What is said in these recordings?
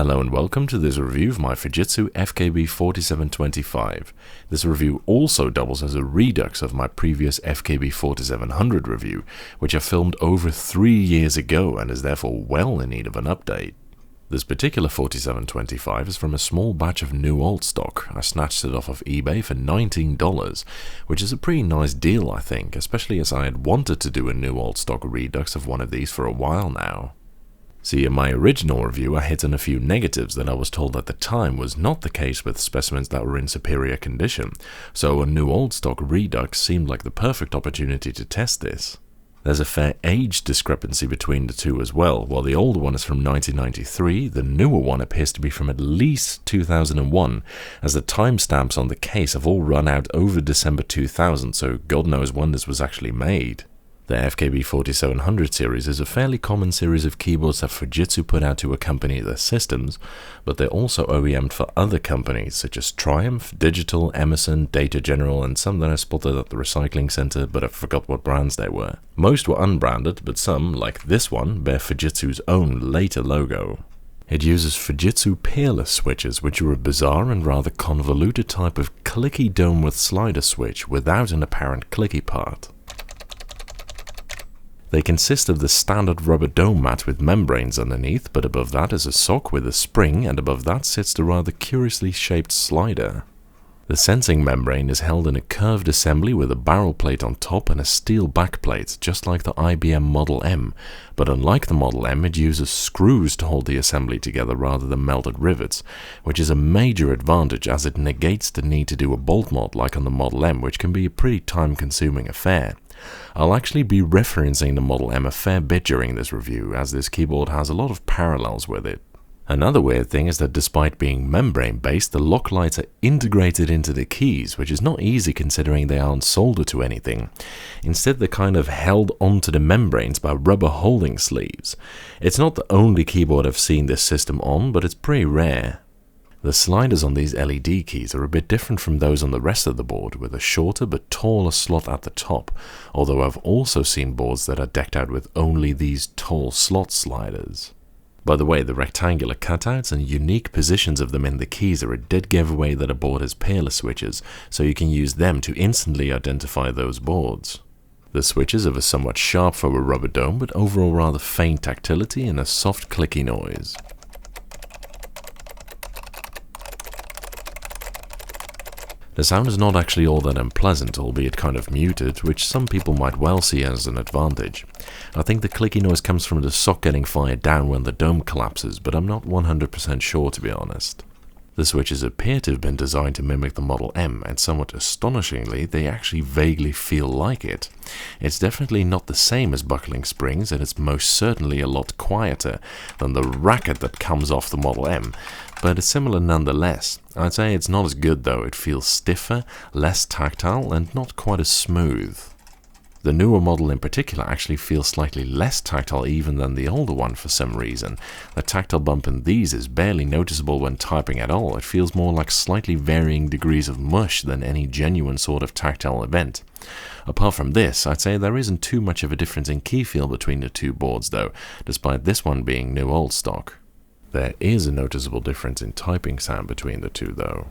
Hello and welcome to this review of my Fujitsu FKB4725. This review also doubles as a redux of my previous FKB4700 review, which I filmed over 3 years ago and is therefore well in need of an update. This particular 4725 is from a small batch of new old stock. I snatched it off of eBay for $19, which is a pretty nice deal I think, especially as I had wanted to do a new old stock redux of one of these for a while now. See, in my original review I hit on a few negatives that I was told at the time was not the case with specimens that were in superior condition, so a new old stock redux seemed like the perfect opportunity to test this. There's a fair age discrepancy between the two as well. While the older one is from 1993, the newer one appears to be from at least 2001, as the timestamps on the case have all run out over December 2000, so God knows when this was actually made. The FKB4700 series is a fairly common series of keyboards that Fujitsu put out to accompany their systems, but they're also OEM'd for other companies such as Triumph, Digital, Emerson, Data General, and some that I spotted at the recycling center, but I forgot what brands they were. Most were unbranded, but some, like this one, bear Fujitsu's own later logo. It uses Fujitsu Peerless switches, which are a bizarre and rather convoluted type of clicky dome with slider switch without an apparent clicky part. They consist of the standard rubber dome mat with membranes underneath, but above that is a sock with a spring, and above that sits the rather curiously shaped slider. The sensing membrane is held in a curved assembly with a barrel plate on top and a steel backplate, just like the IBM Model M, but unlike the Model M, it uses screws to hold the assembly together rather than melted rivets, which is a major advantage as it negates the need to do a bolt mod like on the Model M, which can be a pretty time-consuming affair. I'll actually be referencing the Model M a fair bit during this review, as this keyboard has a lot of parallels with it. Another weird thing is that despite being membrane-based, the lock lights are integrated into the keys, which is not easy considering they aren't soldered to anything. Instead, they're kind of held onto the membranes by rubber holding sleeves. It's not the only keyboard I've seen this system on, but it's pretty rare. The sliders on these LED keys are a bit different from those on the rest of the board, with a shorter but taller slot at the top, although I've also seen boards that are decked out with only these tall slot sliders. By the way, the rectangular cutouts and unique positions of them in the keys are a dead giveaway that a board has Peerless switches, so you can use them to instantly identify those boards. The switches have a somewhat sharp for a rubber dome, but overall rather faint tactility and a soft clicky noise. The sound is not actually all that unpleasant, albeit kind of muted, which some people might well see as an advantage. I think the clicky noise comes from the sock getting fired down when the dome collapses, but I'm not 100% sure to be honest. The switches appear to have been designed to mimic the Model M, and somewhat astonishingly, they actually vaguely feel like it. It's definitely not the same as buckling springs, and it's most certainly a lot quieter than the racket that comes off the Model M, but it's similar nonetheless. I'd say it's not as good though. It feels stiffer, less tactile, and not quite as smooth. The newer model in particular actually feels slightly less tactile even than the older one for some reason. The tactile bump in these is barely noticeable when typing at all. It feels more like slightly varying degrees of mush than any genuine sort of tactile event. Apart from this, I'd say there isn't too much of a difference in key feel between the two boards though, despite this one being new old stock. There is a noticeable difference in typing sound between the two though.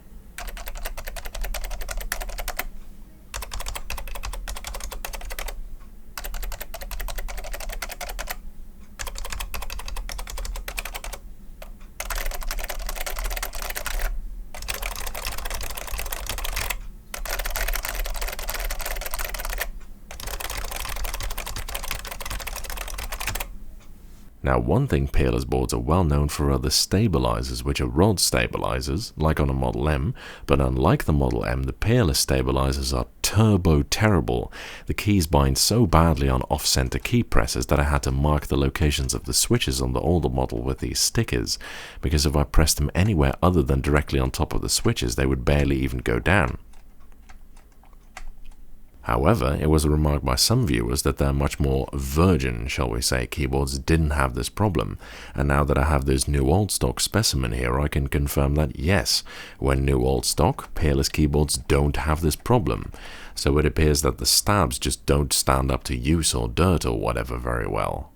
Now, one thing Peerless boards are well known for are the stabilizers, which are rod stabilizers, like on a Model M, but unlike the Model M, the Peerless stabilizers are turbo terrible. The keys bind so badly on off-center key presses that I had to mark the locations of the switches on the older model with these stickers, because if I pressed them anywhere other than directly on top of the switches, they would barely even go down. However, it was remarked by some viewers that their much more virgin, shall we say, keyboards didn't have this problem, and now that I have this new old stock specimen here, I can confirm that yes, when new old stock, Peerless keyboards don't have this problem, so it appears that the stabs just don't stand up to use or dirt or whatever very well.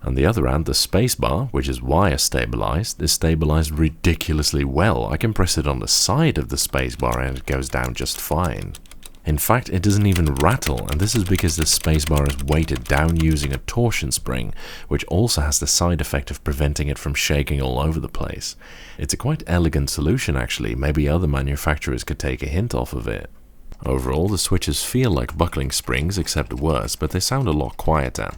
On the other hand, the spacebar, which is wire stabilized, is stabilized ridiculously well. I can press it on the side of the spacebar and it goes down just fine. In fact, it doesn't even rattle, and this is because the spacebar is weighted down using a torsion spring, which also has the side effect of preventing it from shaking all over the place. It's a quite elegant solution actually, maybe other manufacturers could take a hint off of it. Overall, the switches feel like buckling springs, except worse, but they sound a lot quieter.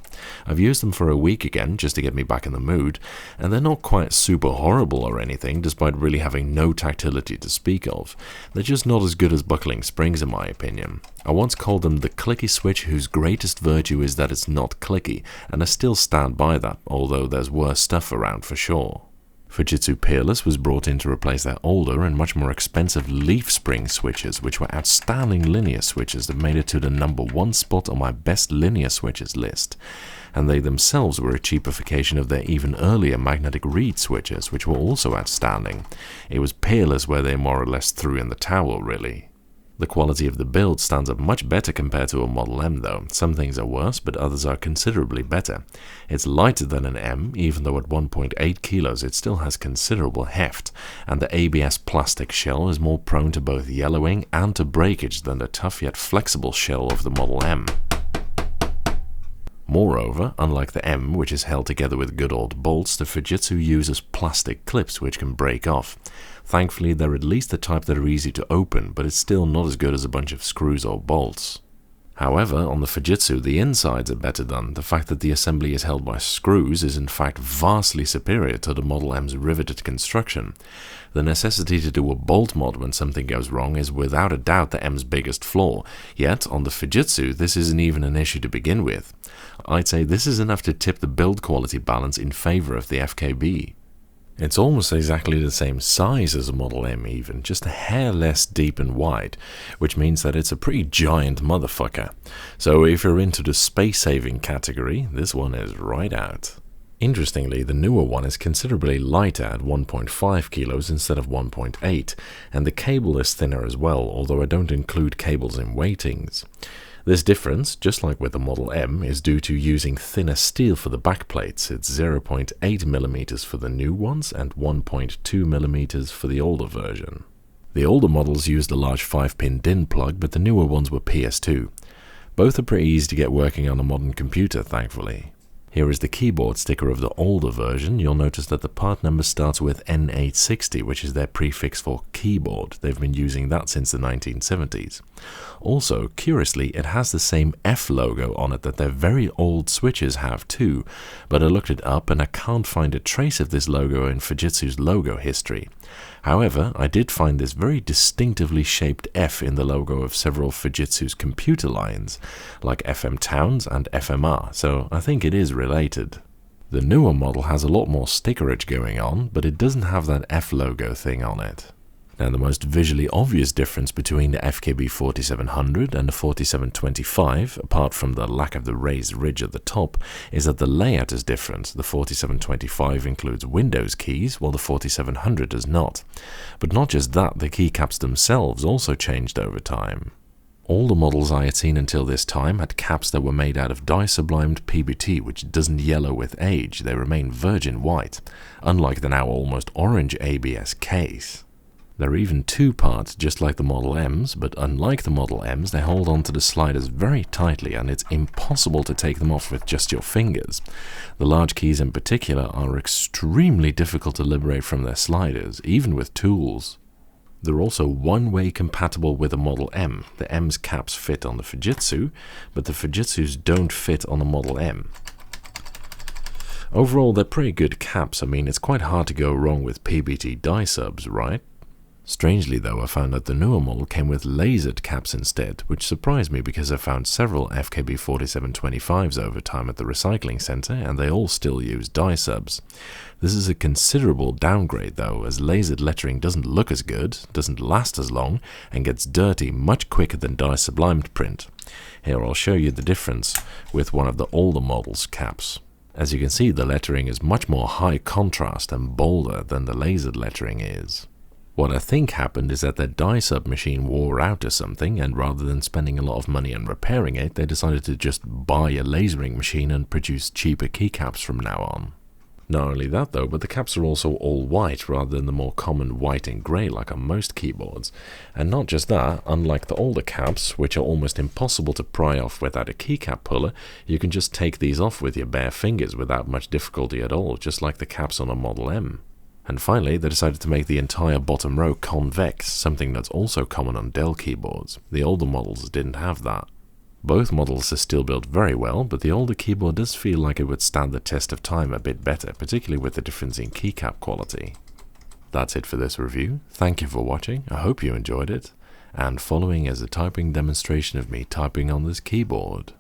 I've used them for a week again, just to get me back in the mood, and they're not quite super horrible or anything, despite really having no tactility to speak of. They're just not as good as buckling springs in my opinion. I once called them the clicky switch whose greatest virtue is that it's not clicky, and I still stand by that, although there's worse stuff around for sure. Fujitsu Peerless was brought in to replace their older and much more expensive leaf spring switches, which were outstanding linear switches that made it to the #1 spot on my best linear switches list. And they themselves were a cheapification of their even earlier magnetic reed switches, which were also outstanding. It was Peerless where they more or less threw in the towel, really. The quality of the build stands up much better compared to a Model M though. Some things are worse, but others are considerably better. It's lighter than an M, even though at 1.8 kilos it still has considerable heft, and the ABS plastic shell is more prone to both yellowing and to breakage than the tough yet flexible shell of the Model M. Moreover, unlike the M, which is held together with good old bolts, the Fujitsu uses plastic clips which can break off. Thankfully, they're at least the type that are easy to open, but it's still not as good as a bunch of screws or bolts. However, on the Fujitsu, the insides are better done. The fact that the assembly is held by screws is in fact vastly superior to the Model M's riveted construction. The necessity to do a bolt mod when something goes wrong is without a doubt the M's biggest flaw, yet on the Fujitsu this isn't even an issue to begin with. I'd say this is enough to tip the build quality balance in favor of the FKB. It's almost exactly the same size as a Model M even, just a hair less deep and wide, which means that it's a pretty giant motherfucker. So if you're into the space-saving category, this one is right out. Interestingly, the newer one is considerably lighter at 1.5 kilos instead of 1.8, and the cable is thinner as well, although I don't include cables in weightings. This difference, just like with the Model M, is due to using thinner steel for the backplates. It's 0.8 mm for the new ones and 1.2 mm for the older version. The older models used a large 5-pin DIN plug, but the newer ones were PS2. Both are pretty easy to get working on a modern computer, thankfully. Here is the keyboard sticker of the older version. You'll notice that the part number starts with N860, which is their prefix for keyboard. They've been using that since the 1970s. Also, curiously, it has the same F logo on it that their very old switches have too, but I looked it up and I can't find a trace of this logo in Fujitsu's logo history. However, I did find this very distinctively shaped F in the logo of several Fujitsu's computer lines, like FM Towns and FMR, so I think it is related. The newer model has a lot more stickerage going on, but it doesn't have that F logo thing on it. Now, the most visually obvious difference between the FKB4700 and the 4725, apart from the lack of the raised ridge at the top, is that the layout is different. The 4725 includes Windows keys, while the 4700 does not. But not just that, the keycaps themselves also changed over time. All the models I had seen until this time had caps that were made out of dye-sublimed PBT, which doesn't yellow with age. They remain virgin white, unlike the now almost orange ABS case. They're even two-part, just like the Model M's, but unlike the Model M's, they hold onto the sliders very tightly and it's impossible to take them off with just your fingers. The large keys in particular are extremely difficult to liberate from their sliders, even with tools. They're also one-way compatible with the Model M. The M's caps fit on the Fujitsu, but the Fujitsu's don't fit on the Model M. Overall, they're pretty good caps. I mean, it's quite hard to go wrong with PBT dye subs, right? Strangely though, I found that the newer model came with lasered caps instead, which surprised me because I found several FKB4725s over time at the recycling center and they all still use dye subs. This is a considerable downgrade though, as lasered lettering doesn't look as good, doesn't last as long, and gets dirty much quicker than dye sublimed print. Here I'll show you the difference with one of the older models' caps. As you can see, the lettering is much more high contrast and bolder than the lasered lettering is. What I think happened is that their die-sub machine wore out or something, and rather than spending a lot of money on repairing it, they decided to just buy a lasering machine and produce cheaper keycaps from now on. Not only that though, but the caps are also all white rather than the more common white and grey like on most keyboards. And not just that, unlike the older caps, which are almost impossible to pry off without a keycap puller, you can just take these off with your bare fingers without much difficulty at all, just like the caps on a Model M. And finally, they decided to make the entire bottom row convex, something that's also common on Dell keyboards. The older models didn't have that. Both models are still built very well, but the older keyboard does feel like it would stand the test of time a bit better, particularly with the difference in keycap quality. That's it for this review. Thank you for watching, I hope you enjoyed it, and following is a typing demonstration of me typing on this keyboard.